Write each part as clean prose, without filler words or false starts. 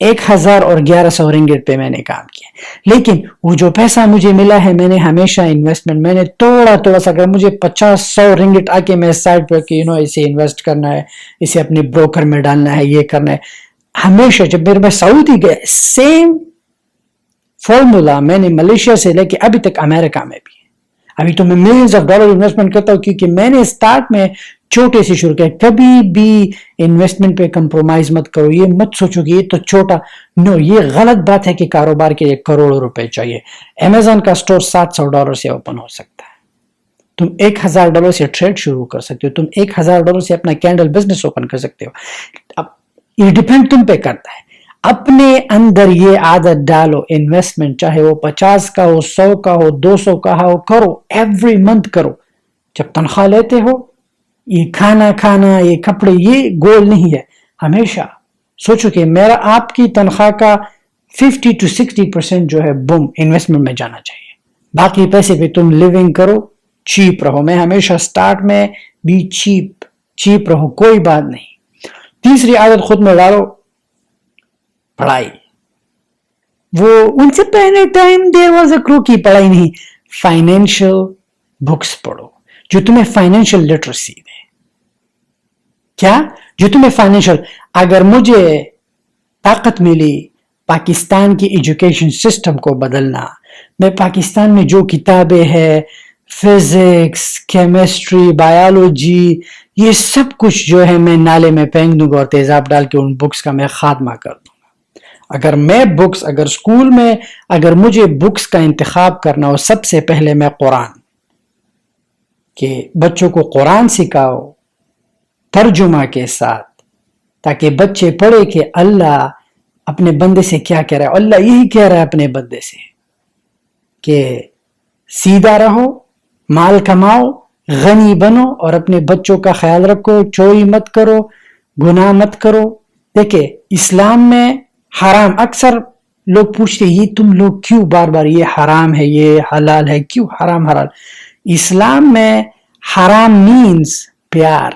1000 اور 1100 رنگٹ پہ میں نے کام کیا, لیکن وہ جو پیسہ مجھے ملا ہے میں نے ہمیشہ انویسٹمنٹ, میں نے تھوڑا سا, اگر مجھے 50-100 رنگٹ آ کے میں سائڈ پہ کہ اسے انویسٹ کرنا ہے, اسے اپنے بروکر میں ڈالنا ہے, یہ کرنا ہے, ہمیشہ جب میں سعودی گیا سیم فارمولا میں نے ملیشیا سے لے کے ابھی تک امریکہ میں بھی. ابھی تو میں ملینز آف ڈالر انویسٹمنٹ کرتا ہوں کیونکہ میں نے اسٹارٹ میں چھوٹے سے شروع کیا. کبھی بھی انویسٹمنٹ پہ کمپرومائز مت کرو, یہ مت سوچو کہ یہ تو چھوٹا, نو, یہ غلط بات ہے کہ کاروبار کے لیے کروڑوں روپے چاہیے. امیزون کا اسٹور $700 سے اوپن ہو سکتا ہے, تم $1000 سے ٹریڈ شروع کر سکتے ہو, تم $1000 سے اپنا کینڈل بزنس اوپن کر سکتے ہو. اب یہ ڈیپینڈ تم پہ کرتا ہے. اپنے اندر یہ عادت ڈالو, انویسٹمنٹ چاہے وہ 50 کا ہو, 100 کا ہو, 200 کا ہو, کرو, ایوری منتھ کرو. جب تنخواہ لیتے ہو, یہ کھانا, یہ کپڑے, یہ گول نہیں ہے. ہمیشہ سوچو کہ میرا آپ کی تنخواہ کا 50-60% جو ہے بوم انویسٹمنٹ میں جانا چاہیے, باقی پیسے پہ تم لیونگ کرو, چیپ رہو. میں ہمیشہ سٹارٹ میں بھی چیپ رہو, کوئی بات نہیں. تیسری عادت خود میں ڈالو, پڑھائی. وہ ان سے پہلے ٹائم دیر واز اے کرو کی پڑھائی نہیں, فائنینشیل بکس پڑھو جو تمہیں فائنینشیل لٹریسی دے. کیا؟ جو تمہیں فائنینشیل, اگر مجھے طاقت ملی پاکستان کی ایجوکیشن سسٹم کو بدلنا, میں پاکستان میں جو کتابیں ہیں, فزکس, کیمسٹری, بایولوجی, یہ سب کچھ جو ہے میں نالے میں پھینک دوں گا اور تیزاب ڈال کے ان بکس کا میں خاتمہ کر دوں گا. اگر میں بکس, اگر اسکول میں اگر مجھے بکس کا انتخاب کرنا ہو, سب سے پہلے میں قرآن, کہ بچوں کو قرآن سکھاؤ ترجمہ کے ساتھ, تاکہ بچے پڑھے کہ اللہ اپنے بندے سے کیا کہہ رہا ہے. اللہ یہی کہہ رہا ہے اپنے بندے سے کہ سیدھا رہو, مال کماؤ, غنی بنو, اور اپنے بچوں کا خیال رکھو, چوری مت کرو, گناہ مت کرو. دیکھیں اسلام میں حرام, اکثر لوگ پوچھتے یہ تم لوگ کیوں بار بار یہ حرام ہے یہ حلال ہے, کیوں حرام حلال. اسلام میں حرام مینز پیار,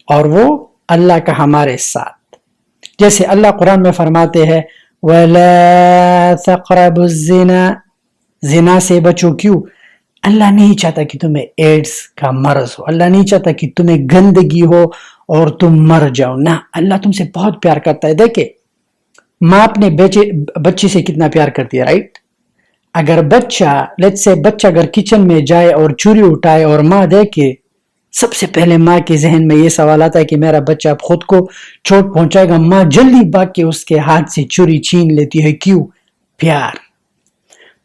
اور وہ اللہ کا ہمارے ساتھ. جیسے اللہ قرآن میں فرماتے ہیں وَلَا تَقْرَبُوا الزِّنَا, زنا سے بچو. کیوں؟ اللہ نہیں چاہتا کہ تمہیں ایڈز کا مرض ہو, اللہ نہیں چاہتا کہ تمہیں گندگی ہو اور تم مر جاؤ. نہ, اللہ تم سے بہت پیار کرتا ہے. دیکھیں ماں اپنے بچے سے کتنا پیار کرتی ہے, رائٹ؟ اگر بچہ اگر کچن میں جائے اور چوری اٹھائے اور ماں دیکھے, سب سے پہلے ماں کے ذہن میں یہ سوال آتا ہے کہ میرا بچہ اب خود کو چوٹ پہنچائے گا. ماں جلدی بھاگ کے اس کے ہاتھ سے چوری چھین لیتی ہے. کیوں؟ پیار.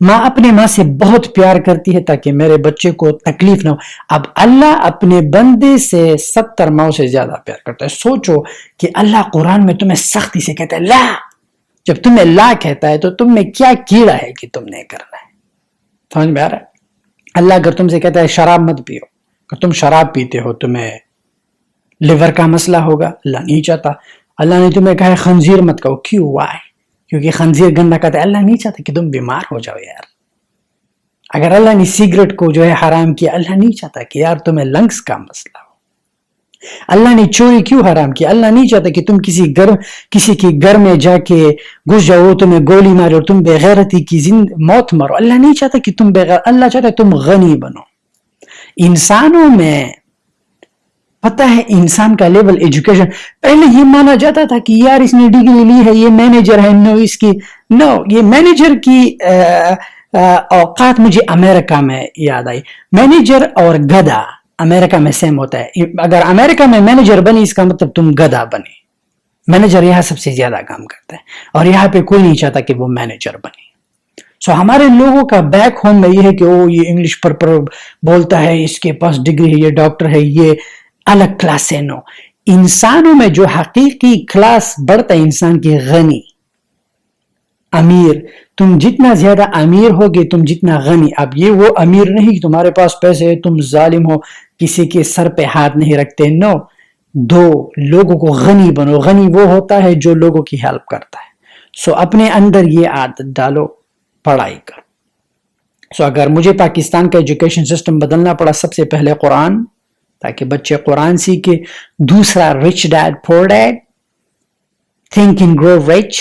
ماں اپنے ماں سے بہت پیار کرتی ہے تاکہ میرے بچے کو تکلیف نہ ہو. اب اللہ اپنے بندے سے 70 ماؤں سے زیادہ پیار کرتا ہے. سوچو کہ اللہ قرآن میں تمہیں سختی سے کہتا ہے لا. جب تمہیں لا کہتا ہے تو تم میں کیا کیڑا ہے کہ تم نے کرنا ہے؟ سمجھ میں آ رہا ہے؟ اللہ اگر تم سے کہتا ہے شراب مت پیو, اگر تم شراب پیتے ہو تمہیں لیور کا مسئلہ ہوگا, اللہ نہیں چاہتا. اللہ نے تمہیں کہا ہے خنزیر مت کھاؤ. کیوں؟ وائی؟ کیونکہ خنزیر گندا کہتا ہے. اللہ نہیں چاہتا کہ تم بیمار ہو جاؤ یار. اگر اللہ نے سگریٹ کو جو ہے حرام کیا, اللہ نہیں چاہتا کہ یار تمہیں لنگس کا مسئلہ ہو. اللہ نے چوری کیوں حرام کیا؟ اللہ نہیں چاہتا کہ تم کسی کے گھر میں جا کے گھس جاؤ, تمہیں گولی مارے اور تم بے غیرتی کی موت مرو. اللہ نہیں چاہتا کہ تم اللہ چاہتا ہے تم غنی بنو. انسانوں میں پتہ ہے انسان کا لیول ایجوکیشن, پہلے یہ مانا جاتا تھا کہ یار اس نے ڈگری لی ہے, یہ مینیجر ہے. یہ مینیجر کی اوقات مجھے امریکہ میں یاد آئی. مینیجر اور گدھا امریکہ میں سیم ہوتا ہے. اگر امریکہ میں مینیجر بنی اس کا مطلب تم گدھا بنے. مینیجر یہاں سب سے زیادہ کام کرتا ہے اور یہاں پہ کوئی نہیں چاہتا کہ وہ مینیجر بنے. ہمارے لوگوں کا بیک ہوم میں یہ ہے کہ یہ انگلش پر بولتا ہے, اس کے پاس ڈگری ہے, یہ ڈاکٹر ہے, یہ الگ کلاس ہے. نو, انسانوں میں جو حقیقی کلاس بڑھتا ہے انسان کی غنی, امیر. تم جتنا زیادہ امیر ہوگے تم جتنا غنی. اب یہ وہ امیر نہیں کہ تمہارے پاس پیسے ہے تم ظالم ہو, کسی کے سر پہ ہاتھ نہیں رکھتے. نو, لوگوں کو غنی بنو. غنی وہ ہوتا ہے جو لوگوں کی ہیلپ کرتا ہے. اپنے اندر یہ عادت ڈالو, پڑھائی کرو. اگر مجھے پاکستان کا ایجوکیشن سسٹم بدلنا پڑا, سب سے پہلے قرآن, تاکہ بچے قرآن سیکھے. دوسرا Rich Dad Poor Dad, Think and Grow Rich,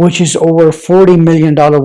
which is over $40 million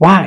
Why?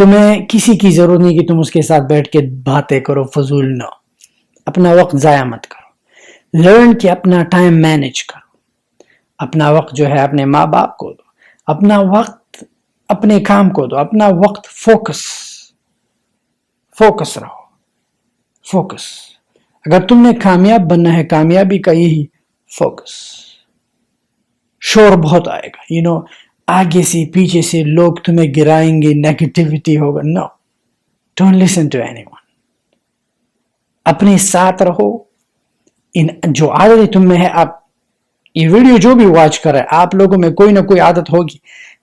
تمہیں کسی کی ضرورت نہیں کہ تم اس کے ساتھ بیٹھ کے باتیں کرو فضول. نو, اپنا وقت ضائع مت کرو. لرن کہ اپنا ٹائم مینج کرو. اپنا وقت جو ہے اپنے ماں باپ کو دو, اپنا وقت اپنے کام کو دو, اپنا وقت فوکس رہو. فوکس. اگر تم نے کامیاب بننا ہے, کامیابی کا یہی فوکس. شور بہت آئے گا, آگے سے پیچھے سے لوگ تمہیں گرائیں گے, نیگیٹیوٹی ہوگا. No, don't listen to anyone. اپنے ساتھ رہو. ان جو عادتیں تم میں ہے, آپ یہ ویڈیو جو بھی واچ کر رہے, آپ لوگوں میں کوئی نہ کوئی عادت ہوگی.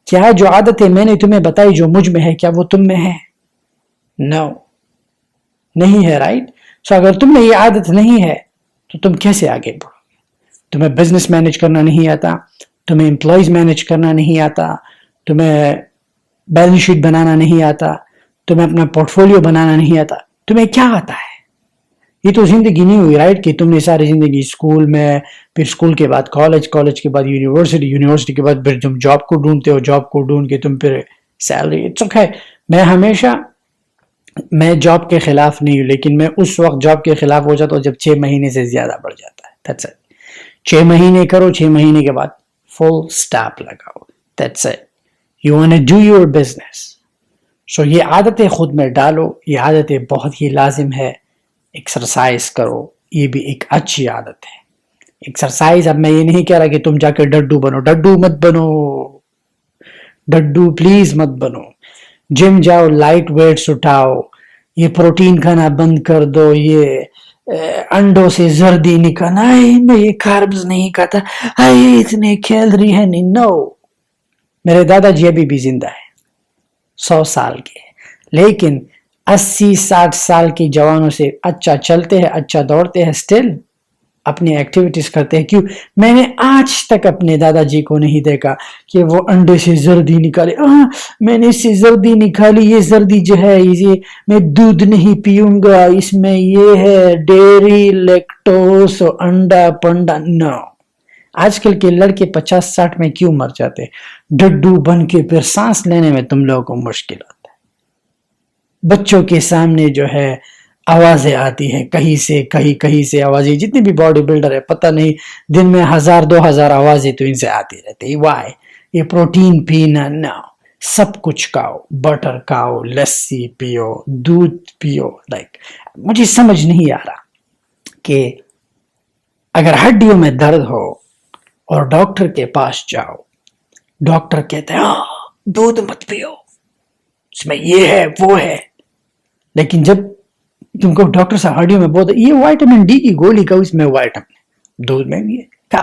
کیا جو عادتیں میں نے تمہیں بتائی جو مجھ میں ہے, کیا وہ تم میں ہے؟ نو, نہیں ہے. رائٹ. سو اگر تم میں یہ عادت نہیں ہے تو تم کیسے آگے بڑھو گے؟ تمہیں بزنس مینج کرنا نہیں آتا, تمہیں امپلائیز مینج کرنا نہیں آتا, تمہیں بیلنس شیٹ بنانا نہیں آتا, تمہیں اپنا پورٹ فولیو بنانا نہیں آتا, تمہیں کیا آتا ہے؟ یہ تو زندگی نہیں ہوئی. رائٹ. کہ تم نے ساری زندگی اسکول میں, پھر اسکول کے بعد کالج, کالج کے بعد یونیورسٹی, یونیورسٹی کے بعد پھر تم جاب کو ڈھونڈتے ہو, جاب کو ڈھونڈ کے تم پھر سیلری. It's okay. میں جاب کے خلاف نہیں ہوں, لیکن میں اس وقت جاب کے خلاف ہو جاتا ہوں جب 6 مہینے سے زیادہ بڑھ جاتا ہے. That's it. 6 مہینے کرو, 6 مہینے کے بعد فل سٹاپ لگاؤ. That's it. You want to do your business. So یہ عادتیں خود میں ڈالو. یہ عادتیں بہت ہی لازم ہے. ایکسرسائز کرو, یہ بھی ایک اچھی عادت ہے. ایکسرسائز, اب میں یہ نہیں کہہ رہا کہ تم جا کے ڈڈو بنو. ڈڈو مت بنو, ڈڈو پلیز مت بنو. جم جاؤ, لائٹ ویٹس اٹھاؤ, یہ پروٹین کھانا بند کر دو, یہ انڈوں سے زردی نکالنا, میں یہ کاربز نہیں کھاتا, اتنے کیلری ہے نہیں. نو. میرے دادا جی ابھی بھی زندہ ہے, 100 سال کے, لیکن 80-60 سال کے جوانوں سے اچھا چلتے ہیں, اچھا دوڑتے ہیں, اسٹل اپنی ایکٹیویٹیز کرتے ہیں. کیوں؟ میں نے آج تک اپنے دادا جی کو نہیں دیکھا کہ وہ انڈے سے زردی نکالے. میں نے اس سے زردی نکالی, یہ زردی جو ہے یہ میں دودھ نہیں پیوں گا, اس میں یہ ہے ڈیری, لیکٹوز, انڈا پنڈا. نو. آج کل کے لڑکے 50-60 میں کیوں مر جاتے؟ ڈڈو بن کے پھر سانس لینے میں تم لوگوں کو مشکل آتا ہے. بچوں کے سامنے جو ہے آوازیں آتی ہیں, کہیں سے آوازیں. جتنے بھی باڈی بلڈر ہے, پتہ نہیں دن میں 1000-2000 آوازیں تو ان سے آتی رہتی. وائی؟ یہ پروٹین پینا. نہ, سب کچھ کھاؤ, بٹر کھاؤ, لسی پیو, دودھ پیو. لائک مجھے سمجھ نہیں آ رہا کہ اگر ہڈیوں میں درد ہو اور ڈاکٹر کے پاس جاؤ, ڈاکٹر کہتے ہیں دودھ مت پیو, اس میں یہ ہے وہ ہے, لیکن جب تم کو ڈاکٹر صاحب ہڈیوں میں بہت یہ وائٹامن ڈی کی گولی کا, اس میں وائٹامن دودھ میں بھی ہے.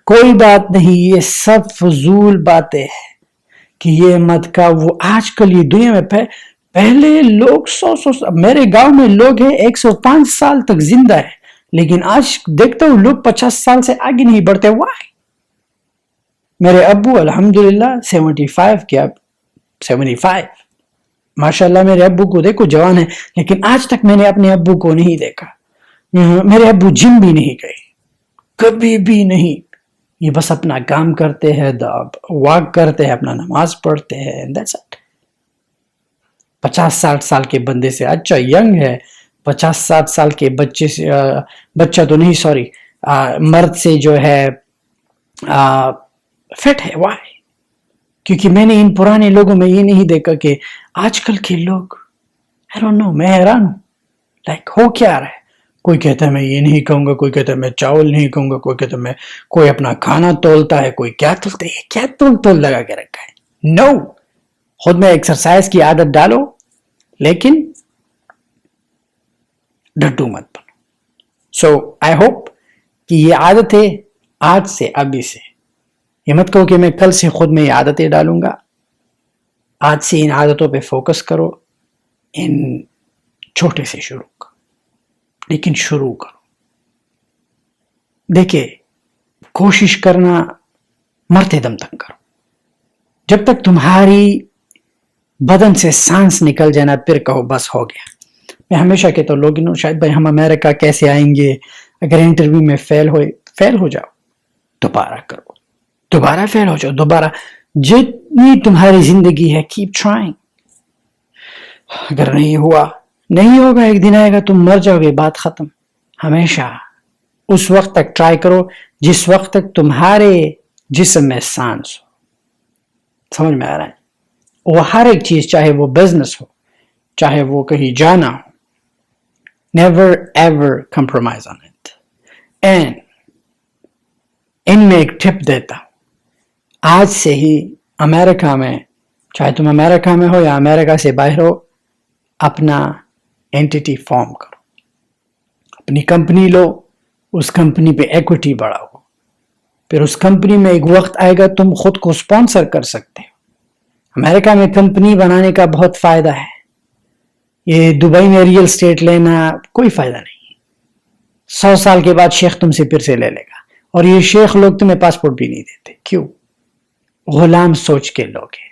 کوئی بات نہیں, یہ سب فضول باتیں ہیں کہ یہ مت کا. وہ آج کل یہ دنیا میں پہلے لوگ 100 میرے گاؤں میں لوگ ہیں 105 سال تک زندہ ہے, لیکن آج دیکھتا ہوں لوگ 50 سال سے آگے نہیں بڑھتے. وائی؟ میرے ابو الحمدللہ 75 کے, اب 75 ماشاءاللہ. میرے ابو کو دیکھو جوان ہے, لیکن آج تک میں نے اپنے ابو کو نہیں دیکھا. میرے ابو جم بھی نہیں گئے, کبھی بھی نہیں. یہ بس اپنا کام کرتے ہیں, واک کرتے ہیں, اپنا نماز پڑھتے ہیں. That's it. 50-60 سال کے بندے سے اچھا ینگ ہے, 50-60 سال کے بچے سے, بچہ تو نہیں سوری, مرد سے جو ہے فٹ ہے. وائی؟ کیونکہ میں نے ان پرانے لوگوں میں یہ نہیں دیکھا کہ آج کل کے لوگ I don't know, میں حیران ہوں. لائک ہو کیا رہا ہے؟ کوئی کہتا ہے میں یہ نہیں کہوں گا, کوئی کہتا ہے میں چاول نہیں کہوں گا, کوئی کہتا ہے کوئی اپنا کھانا تولتا ہے, کوئی کیا تولتا ہے, کیا تول لگا کے رکھا ہے. نو. خود میں ایکسرسائز کی عادت ڈالو, لیکن ڈڈو مت بنو. سو آئی ہوپ کہ یہ عادتیں آج سے, ابھی سے, یہ مت کہو کہ میں کل سے خود میں یہ عادتیں ڈالوں گا. آج سے ان عادتوں پہ فوکس کرو, ان چھوٹے سے شروع کرو, لیکن شروع کرو. دیکھیں, کوشش کرنا مرتے دم تک کرو. جب تک تمہاری بدن سے سانس نکل جانا پھر کہو بس ہو گیا. میں ہمیشہ کہتا ہوں لوگوں شاید بھائی ہم امریکہ کیسے آئیں گے, اگر انٹرویو میں فیل ہو جاؤ, دوبارہ کرو, دوبارہ فیل ہو جاؤ, دوبارہ. جتنی تمہاری زندگی ہے کیپ ٹرائنگ. اگر نہیں ہوا نہیں ہوگا، ایک دن آئے گا تم مر جاؤ گے، بات ختم. ہمیشہ اس وقت تک ٹرائی کرو جس وقت تک تمہارے جسم میں سانس ہو. سمجھ میں آ رہا ہے؟ وہ ہر ایک چیز، چاہے وہ بزنس ہو، چاہے وہ کہیں جانا ہو، never ever compromise on it. and ان میں ایک ٹپ دیتا ہوں، آج سے ہی امریکہ میں، چاہے تم امریکہ میں ہو یا امریکہ سے باہر ہو، اپنا اینٹیٹی فارم کرو، اپنی کمپنی لو، اس کمپنی پہ ایکوٹی بڑھاؤ، پھر اس کمپنی میں ایک وقت آئے گا تم خود کو سپانسر کر سکتے ہو. امریکہ میں کمپنی بنانے کا بہت فائدہ ہے، یہ دبئی میں ریئل اسٹیٹ لینا کوئی فائدہ نہیں. 100 سال کے بعد شیخ تم سے پھر سے لے لے گا، اور یہ شیخ لوگ تمہیں پاسپورٹ بھی نہیں دیتے. کیوں؟ غلام سوچ کے لوگ ہیں.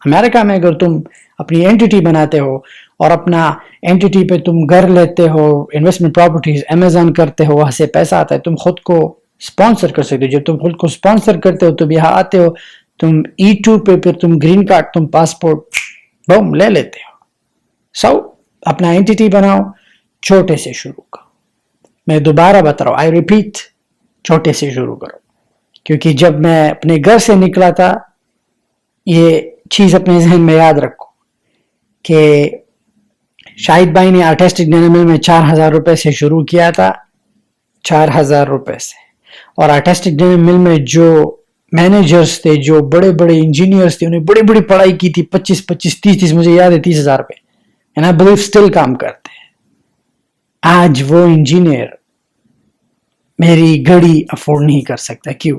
امریکہ میں اگر تم اپنی اینٹیٹی بناتے ہو اور اپنا اینٹیٹی پہ تم گھر لیتے ہو، انویسٹمنٹ پراپرٹیز، امیزون کرتے ہو، وہاں سے پیسہ آتا ہے، تم خود کو سپانسر کر سکتے ہو. جب تم خود کو سپانسر کرتے ہو تم یہاں آتے ہو، تم E2 پہ پھر تم گرین کارڈ، تم پاسپورٹ بوم لے لیتے ہو. سو اپنا اینٹیٹی بناؤ، چھوٹے سے شروع کرو. میں دوبارہ بتا رہا ہوں، آئی ریپیٹ، چھوٹے سے شروع کرو. کیونکہ جب میں اپنے گھر سے نکلا تھا، یہ چیز اپنے ذہن میں یاد رکھو کہ شاہد بھائی نے آرٹسٹک ڈینامل میں 4,000 روپے سے شروع کیا تھا، 4,000 روپے سے. اور آرٹسٹک ڈینامل میں جو مینیجرز تھے، جو بڑے بڑے انجینئرز تھے، انہیں بڑی بڑی پڑھائی کی تھی، 25 مجھے یاد ہے 30,000 پہ، اینڈ آئی بلیو اسٹل کام کرتے ہیں. آج وہ انجینئر میری گھڑی افورڈ نہیں کر سکتا. کیوں؟